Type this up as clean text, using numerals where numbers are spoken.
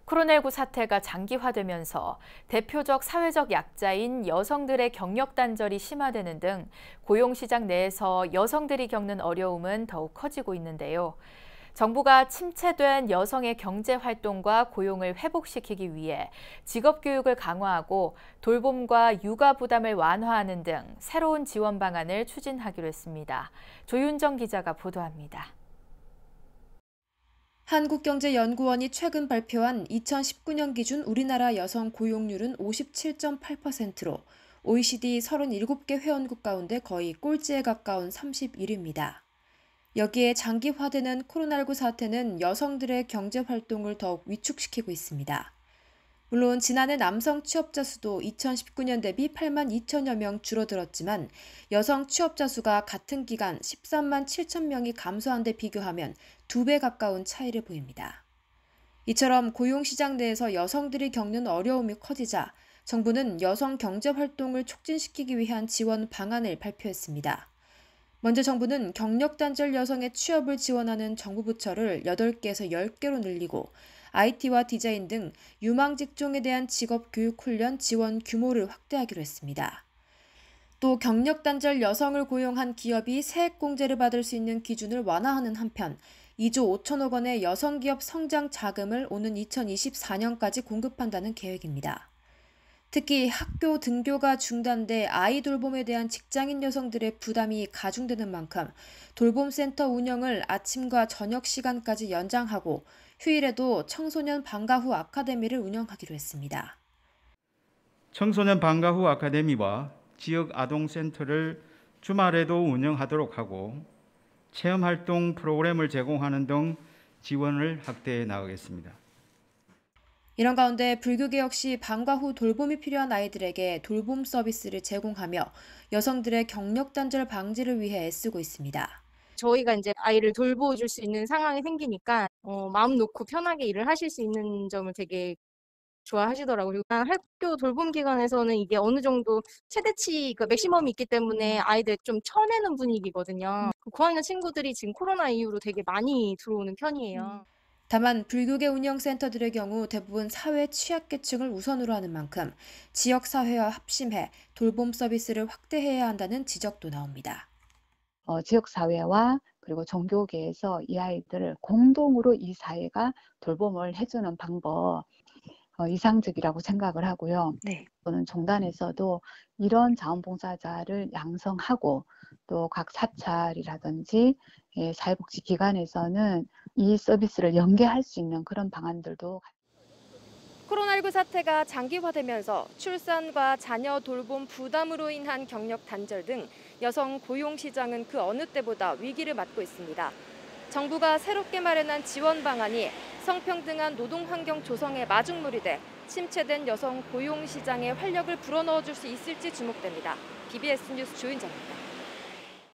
코로나19 사태가 장기화되면서 대표적 사회적 약자인 여성들의 경력 단절이 심화되는 등 고용시장 내에서 여성들이 겪는 어려움은 더욱 커지고 있는데요. 정부가 침체된 여성의 경제 활동과 고용을 회복시키기 위해 직업 교육을 강화하고 돌봄과 육아 부담을 완화하는 등 새로운 지원 방안을 추진하기로 했습니다. 조윤정 기자가 보도합니다. 한국경제연구원이 최근 발표한 2019년 기준 우리나라 여성 고용률은 57.8%로 OECD 37개 회원국 가운데 거의 꼴찌에 가까운 31위입니다. 여기에 장기화되는 코로나19 사태는 여성들의 경제 활동을 더욱 위축시키고 있습니다. 물론 지난해 남성 취업자 수도 2019년 대비 8만 2천여 명 줄어들었지만 여성 취업자 수가 같은 기간 13만 7천 명이 감소한 데 비교하면 2배 가까운 차이를 보입니다. 이처럼 고용시장 내에서 여성들이 겪는 어려움이 커지자 정부는 여성 경제 활동을 촉진시키기 위한 지원 방안을 발표했습니다. 먼저 정부는 경력 단절 여성의 취업을 지원하는 정부 부처를 8개에서 10개로 늘리고 IT와 디자인 등 유망 직종에 대한 직업 교육 훈련 지원 규모를 확대하기로 했습니다. 또 경력 단절 여성을 고용한 기업이 세액공제를 받을 수 있는 기준을 완화하는 한편 2조 5천억 원의 여성기업 성장 자금을 오는 2024년까지 공급한다는 계획입니다. 특히 학교 등교가 중단돼 아이 돌봄에 대한 직장인 여성들의 부담이 가중되는 만큼 돌봄센터 운영을 아침과 저녁 시간까지 연장하고 휴일에도 청소년 방과 후 아카데미를 운영하기로 했습니다. 청소년 방과 후 아카데미와 지역 아동센터를 주말에도 운영하도록 하고 체험활동 프로그램을 제공하는 등 지원을 확대해 나가겠습니다. 이런 가운데 불교계 역시 방과 후 돌봄이 필요한 아이들에게 돌봄 서비스를 제공하며 여성들의 경력 단절 방지를 위해 애쓰고 있습니다. 저희가 이제 아이를 돌보줄 수 있는 상황이 생기니까 마음 놓고 편하게 일을 하실 수 있는 점을 되게 좋아하시더라고요. 그리고 학교 돌봄 기관에서는 이게 어느 정도 최대치 그 맥시멈이 있기 때문에 아이들 좀 쳐내는 분위기거든요. 그 고학년 친구들이 지금 코로나 이후로 되게 많이 들어오는 편이에요. 다만 불교계 운영센터들의 경우 대부분 사회 취약계층을 우선으로 하는 만큼 지역사회와 합심해 돌봄 서비스를 확대해야 한다는 지적도 나옵니다. 지역사회와 그리고 종교계에서 이 아이들을 공동으로 이 사회가 돌봄을 해주는 방법 이상적이라고 생각을 하고요. 네. 또는 종단에서도 이런 자원봉사자를 양성하고 또 각 사찰이라든지 사회복지기관에서는 이 서비스를 연계할 수 있는 그런 방안들도 코로나19 사태가 장기화되면서 출산과 자녀 돌봄 부담으로 인한 경력 단절 등 여성 고용 시장은 그 어느 때보다 위기를 맞고 있습니다. 정부가 새롭게 마련한 지원 방안이 성평등한 노동 환경 조성에 마중물이 돼 침체된 여성 고용 시장에 활력을 불어넣어 줄 수 있을지 주목됩니다. BBS 뉴스 조윤정입니다.